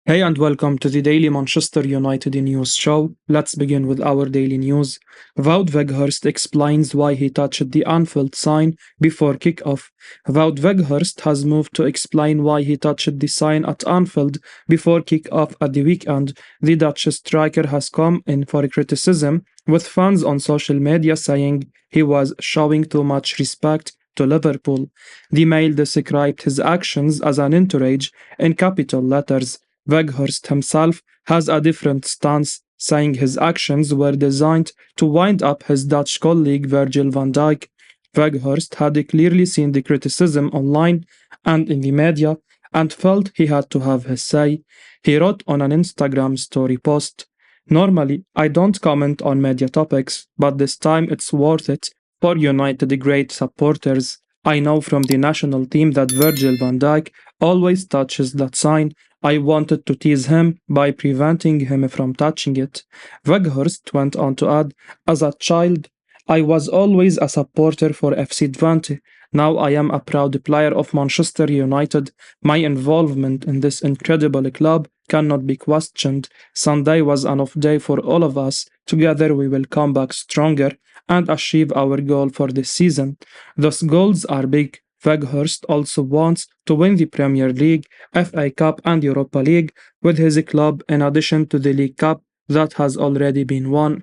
Hey and welcome to the Daily Manchester United News Show. Let's begin with our daily news. Wout Weghorst explains why he touched the Anfield sign before kick-off. Wout Weghorst has moved to explain why he touched the sign at Anfield before kick-off at the weekend. The Dutch striker has come in for criticism, with fans on social media saying he was showing too much respect to Liverpool. The Mail described his actions as an outrage in capital letters. Weghorst himself has a different stance, saying his actions were designed to wind up his Dutch colleague Virgil van Dijk. Weghorst had clearly seen the criticism online and in the media and felt he had to have his say. He wrote on an Instagram story post, "Normally, I don't comment on media topics, but this time it's worth it for United great supporters. I know from the national team that Virgil van Dijk always touches that sign. I wanted to tease him by preventing him from touching it." Weghorst went on to add, "As a child, I was always a supporter for FC Twente. Now I am a proud player of Manchester United. My involvement in this incredible club cannot be questioned. Sunday was an off day for all of us. Together we will come back stronger and achieve our goal for this season. Those goals are big." Weghorst also wants to win the Premier League, FA Cup and Europa League with his club in addition to the League Cup that has already been won.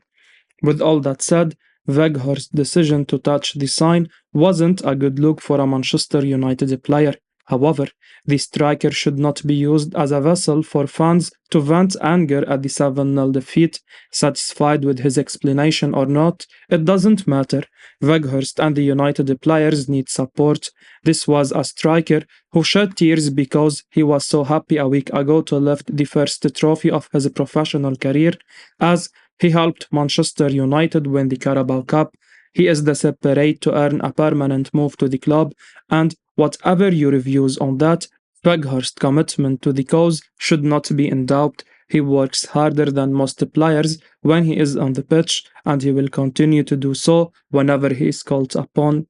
With all that said, Weghorst's decision to touch the sign wasn't a good look for a Manchester United player. However, the striker should not be used as a vessel for fans to vent anger at the 7-0 defeat. Satisfied with his explanation or not, it doesn't matter. Weghorst and the United players need support. This was a striker who shed tears because he was so happy a week ago to lift the first trophy of his professional career, as he helped Manchester United win the Carabao Cup. He is desperate to earn a permanent move to the club, and whatever your views on that, Weghorst's commitment to the cause should not be in doubt. He works harder than most players when he is on the pitch, and he will continue to do so whenever he is called upon.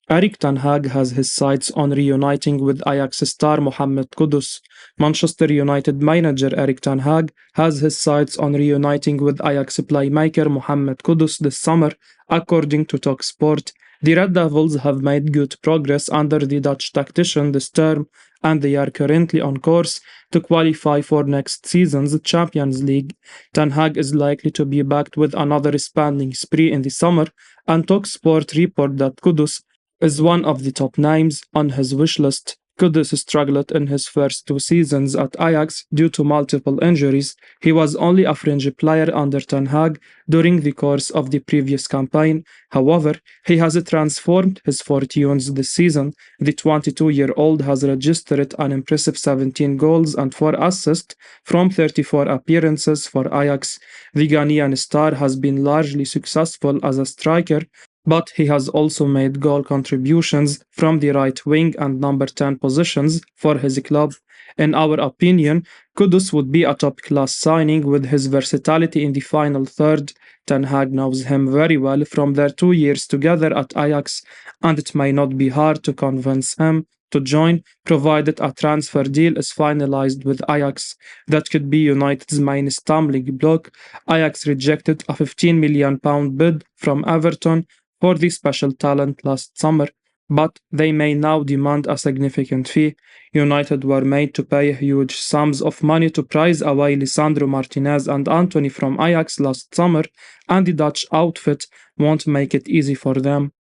Erik ten Hag has his sights on reuniting with Ajax star Mohammed Kudus. Manchester United manager Erik ten Hag has his sights on reuniting with Ajax playmaker Mohammed Kudus this summer, according to TalkSPORT. The Red Devils have made good progress under the Dutch tactician this term, and they are currently on course to qualify for next season's Champions League. Ten Hag is likely to be backed with another spending spree in the summer, and TalkSPORT report that Kudus is one of the top names on his wish list. Kudus struggled in his first 2 seasons at Ajax due to multiple injuries. He was only a fringe player under Ten Hag during the course of the previous campaign. However, he has transformed his fortunes this season. The 22-year-old has registered an impressive 17 goals and 4 assists from 34 appearances for Ajax. The Ghanaian star has been largely successful as a striker, but he has also made goal contributions from the right wing and number 10 positions for his club. In our opinion, Kudus would be a top-class signing with his versatility in the final third. Ten Hag knows him very well from their 2 years together at Ajax, and it may not be hard to convince him to join, provided a transfer deal is finalized with Ajax. That could be United's main stumbling block. Ajax rejected a £15 million bid from Everton for the special talent last summer, but they may now demand a significant fee. United were made to pay huge sums of money to prize away Lisandro Martinez and Antony from Ajax last summer, and the Dutch outfit won't make it easy for them.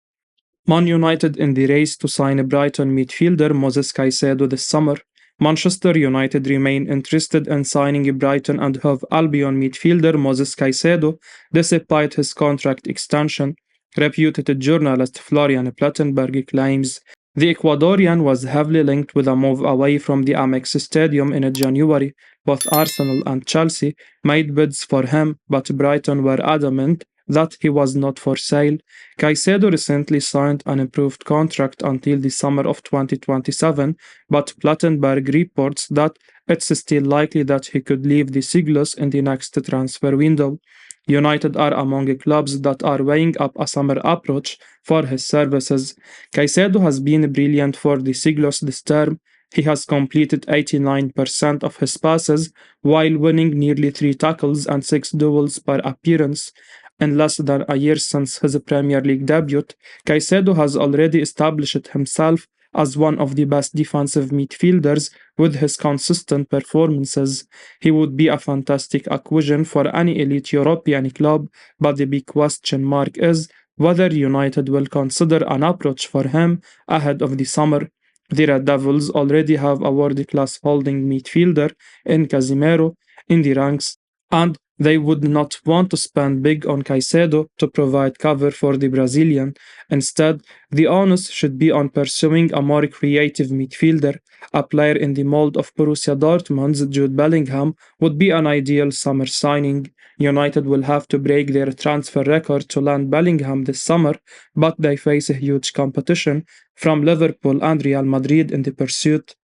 Man United in the race to sign Brighton midfielder Moises Caicedo this summer. Manchester United remain interested in signing Brighton and Hove Albion midfielder Moises Caicedo despite his contract extension. Reputed journalist Florian Plettenberg claims the Ecuadorian was heavily linked with a move away from the Amex Stadium in January. Both Arsenal and Chelsea made bids for him, but Brighton were adamant that he was not for sale. Caicedo recently signed an improved contract until the summer of 2027, but Plettenberg reports that it's still likely that he could leave the Siglos in the next transfer window. United are among clubs that are weighing up a summer approach for his services. Caicedo has been brilliant for the Siglos this term. He has completed 89% of his passes while winning nearly 3 tackles and 6 duels per appearance. In less than a year since his Premier League debut, Caicedo has already established himself as one of the best defensive midfielders with his consistent performances. He would be a fantastic acquisition for any elite European club, but the big question mark is whether United will consider an approach for him ahead of the summer. The Red Devils already have a world class holding midfielder in Casemiro in the ranks, and they would not want to spend big on Caicedo to provide cover for the Brazilian. Instead, the onus should be on pursuing a more creative midfielder. A player in the mold of Borussia Dortmund's Jude Bellingham would be an ideal summer signing. United will have to break their transfer record to land Bellingham this summer, but they face a huge competition from Liverpool and Real Madrid in the pursuit.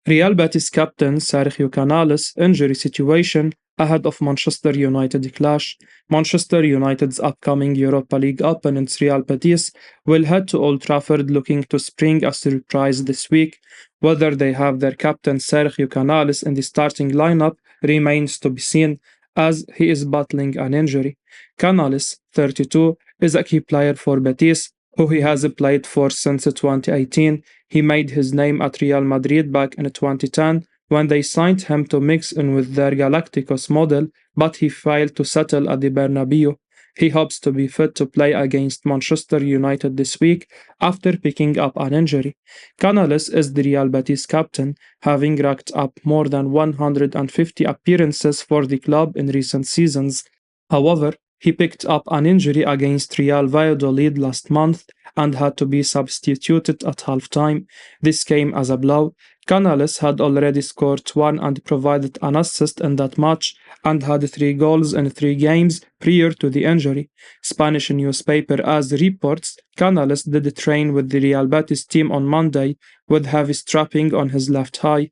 Real Betis captain Sergio Canales' injury situation ahead of Manchester United clash. Manchester United's upcoming Europa League opponents Real Betis will head to Old Trafford looking to spring a surprise this week. Whether they have their captain Sergio Canales in the starting lineup remains to be seen, as he is battling an injury. Canales, 32, is a key player for Betis, who he has played for since 2018. He made his name at Real Madrid back in 2010 when they signed him to mix in with their Galacticos model, but he failed to settle at the Bernabeu. He hopes to be fit to play against Manchester United this week after picking up an injury. Canales is the Real Betis captain, having racked up more than 150 appearances for the club in recent seasons. However, he picked up an injury against Real Valladolid last month and had to be substituted at halftime. This came as a blow. Canales had already scored one and provided an assist in that match and had 3 goals in 3 games prior to the injury. Spanish newspaper AS reports Canales did train with the Real Betis team on Monday with heavy strapping on his left thigh.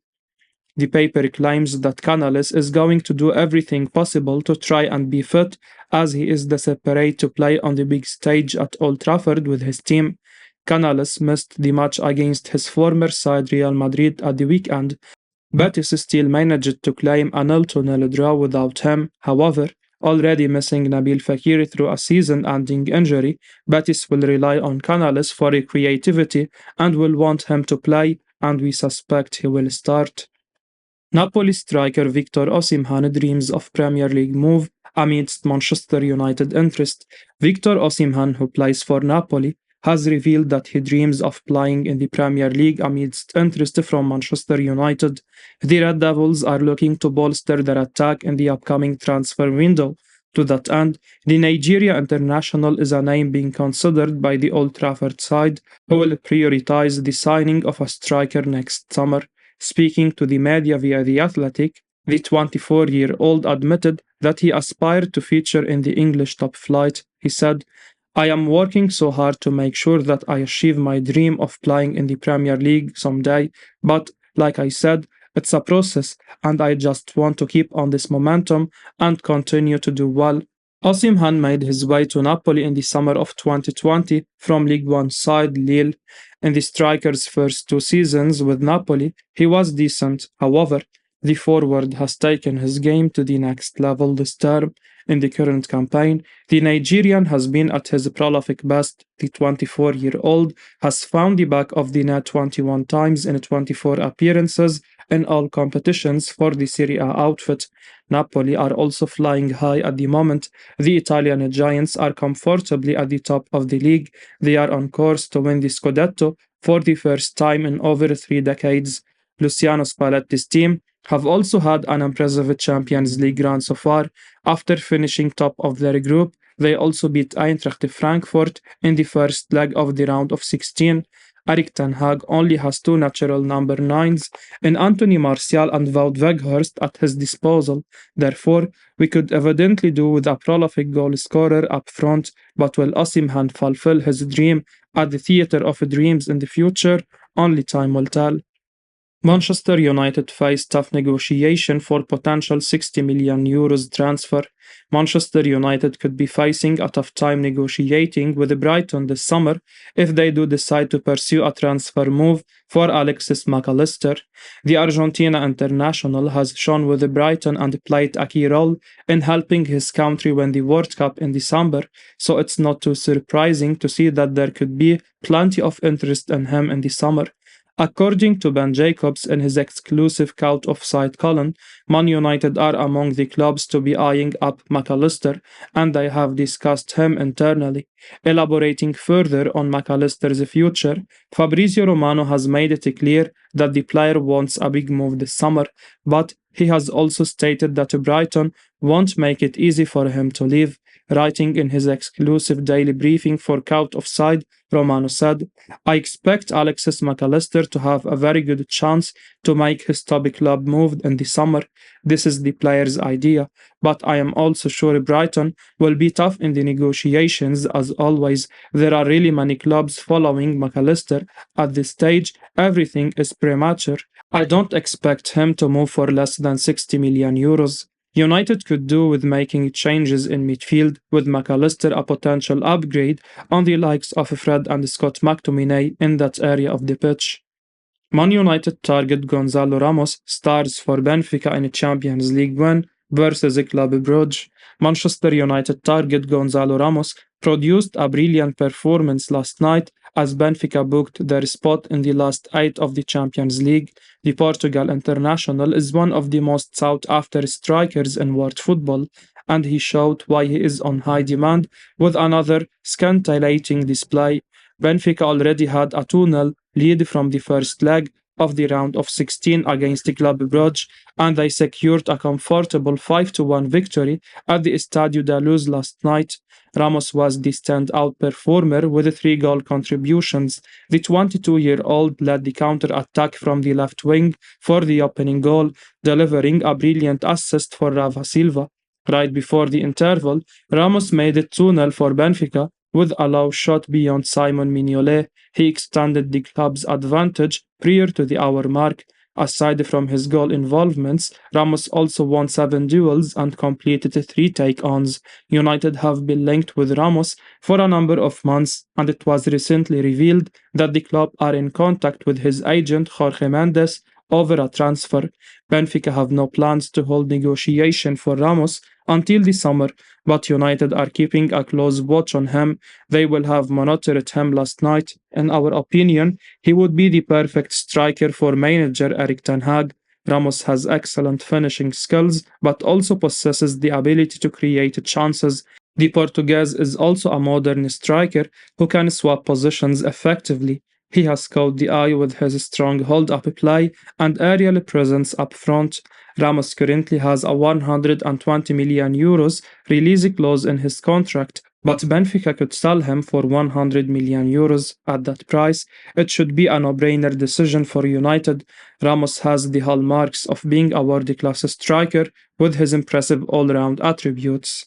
The paper claims that Canales is going to do everything possible to try and be fit, as he is desperate to play on the big stage at Old Trafford with his team. Canales missed the match against his former side Real Madrid at the weekend. Betis still managed to claim a 0-0 draw without him. However, already missing Nabil Fekir through a season-ending injury, Betis will rely on Canales for creativity and will want him to play, and we suspect he will start. Napoli striker Victor Osimhen dreams of Premier League move amidst Manchester United interest. Victor Osimhen, who plays for Napoli, has revealed that he dreams of playing in the Premier League amidst interest from Manchester United. The Red Devils are looking to bolster their attack in the upcoming transfer window. To that end, the Nigeria international is a name being considered by the Old Trafford side, who will prioritize the signing of a striker next summer. Speaking to the media via The Athletic, the 24-year-old admitted that he aspired to feature in the English top flight. He said, "I am working so hard to make sure that I achieve my dream of playing in the Premier League someday, but, like I said, it's a process, and I just want to keep on this momentum and continue to do well." Osimhen made his way to Napoli in the summer of 2020 from League One side Lille. In the striker's first 2 seasons with Napoli, he was decent. However, the forward has taken his game to the next level this term. In the current campaign, the Nigerian has been at his prolific best. The 24-year-old has found the back of the net 21 times in 24 appearances in all competitions for the Serie A outfit. Napoli are also flying high at the moment. The Italian giants are comfortably at the top of the league. They are on course to win the Scudetto for the first time in over 3 decades. Luciano Spalletti's team have also had an impressive Champions League run so far. After finishing top of their group, they also beat Eintracht Frankfurt in the first leg of the round of 16. Erik ten Hag only has 2 natural number 9s in Anthony Martial and Wout Weghorst at his disposal. Therefore, we could evidently do with a prolific goal scorer up front, but will Osimhen fulfill his dream at the Theatre of Dreams in the future? Only time will tell. Manchester United face tough negotiation for potential €60 million transfer. Manchester United could be facing a tough time negotiating with Brighton this summer if they do decide to pursue a transfer move for Alexis McAllister. The Argentina international has shown with Brighton and played a key role in helping his country win the World Cup in December, so it's not too surprising to see that there could be plenty of interest in him in the summer. According to Ben Jacobs in his exclusive Count Offside column, Man United are among the clubs to be eyeing up McAllister, and they have discussed him internally. Elaborating further on McAllister's future, Fabrizio Romano has made it clear that the player wants a big move this summer, but he has also stated that Brighton won't make it easy for him to leave. Writing in his exclusive daily briefing for Count Offside, Romano said, I expect Alexis McAllister to have a very good chance to make his top club move in the summer. This is the player's idea, but I am also sure Brighton will be tough in the negotiations as always. There are really many clubs following McAllister. At this stage, everything is premature. I don't expect him to move for less than €60 million. United could do with making changes in midfield, with McAllister a potential upgrade on the likes of Fred and Scott McTominay in that area of the pitch. Man United target Gonzalo Ramos stars for Benfica in a Champions League win versus Club Brugge. Manchester United target Gonzalo Ramos produced a brilliant performance last night as Benfica booked their spot in the last 8 of the Champions League. The Portugal international is one of the most sought-after strikers in world football, and he showed why he is on high demand with another scintillating display. Benfica already had a 2-0 lead from the first leg of the round of 16 against Club Brugge, and they secured a comfortable 5-1 victory at the Estadio da Luz last night. Ramos was the standout performer with 3 goal contributions. The 22-year-old led the counter-attack from the left wing for the opening goal, delivering a brilliant assist for Rafa Silva. Right before the interval, Ramos made it 2-0 for Benfica with a low shot beyond Simon Mignolet. He extended the club's advantage prior to the hour mark. Aside from his goal involvements, Ramos also won 7 duels and completed 3 take-ons. United have been linked with Ramos for a number of months, and it was recently revealed that the club are in contact with his agent Jorge Mendes over a transfer. Benfica have no plans to hold negotiation for Ramos until the summer, but United are keeping a close watch on him. They will have monitored him last night. In our opinion, he would be the perfect striker for manager Erik ten Hag. Ramos has excellent finishing skills, but also possesses the ability to create chances. The Portuguese is also a modern striker who can swap positions effectively. He has caught the eye with his strong hold-up play and aerial presence up front. Ramos currently has a €120 million release clause in his contract, but Benfica could sell him for €100 million. At that price, it should be a no-brainer decision for United. Ramos has the hallmarks of being a world-class striker with his impressive all-round attributes.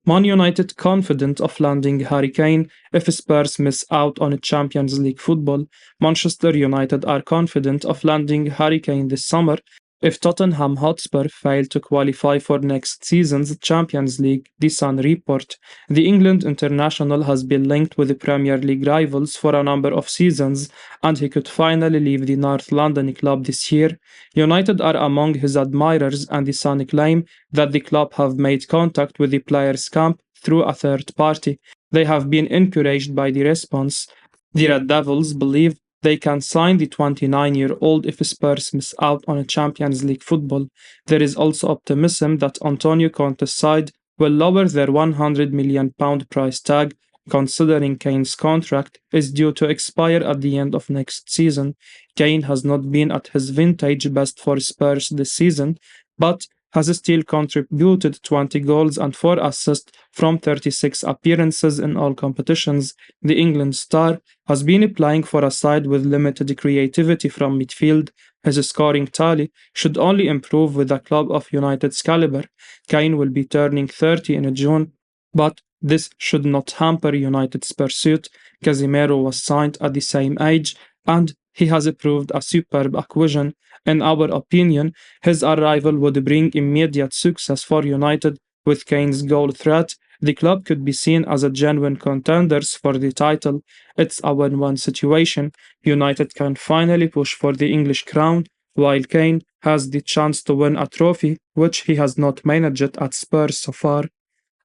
Man United confident of landing Harry Kane if Spurs miss out on Champions League football. Manchester United are confident of landing Harry Kane this summer if Tottenham Hotspur fail to qualify for next season's Champions League, The Sun report. The England international has been linked with the Premier League rivals for a number of seasons, and he could finally leave the North London club this year. United are among his admirers, and The Sun claim that the club have made contact with the players' camp through a third party. They have been encouraged by the response. The Red Devils believe they can sign the 29-year-old if Spurs miss out on a Champions League football. There is also optimism that Antonio Conte's side will lower their £100 million price tag, considering Kane's contract is due to expire at the end of next season. Kane has not been at his vintage best for Spurs this season, but has still contributed 20 goals and 4 assists from 36 appearances in all competitions. The England star has been playing for a side with limited creativity from midfield. His scoring tally should only improve with a club of United's caliber. Kane will be turning 30 in June, but this should not hamper United's pursuit. Casemiro was signed at the same age, and he has proved a superb acquisition. In our opinion, his arrival would bring immediate success for United with Kane's goal threat. The club could be seen as a genuine contenders for the title. It's a win-win situation. United can finally push for the English crown, while Kane has the chance to win a trophy, which he has not managed at Spurs so far.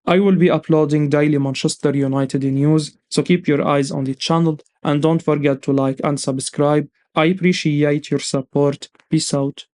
I will be uploading daily Manchester United news, so keep your eyes on the channel and don't forget to like and subscribe. I appreciate your support. Peace out.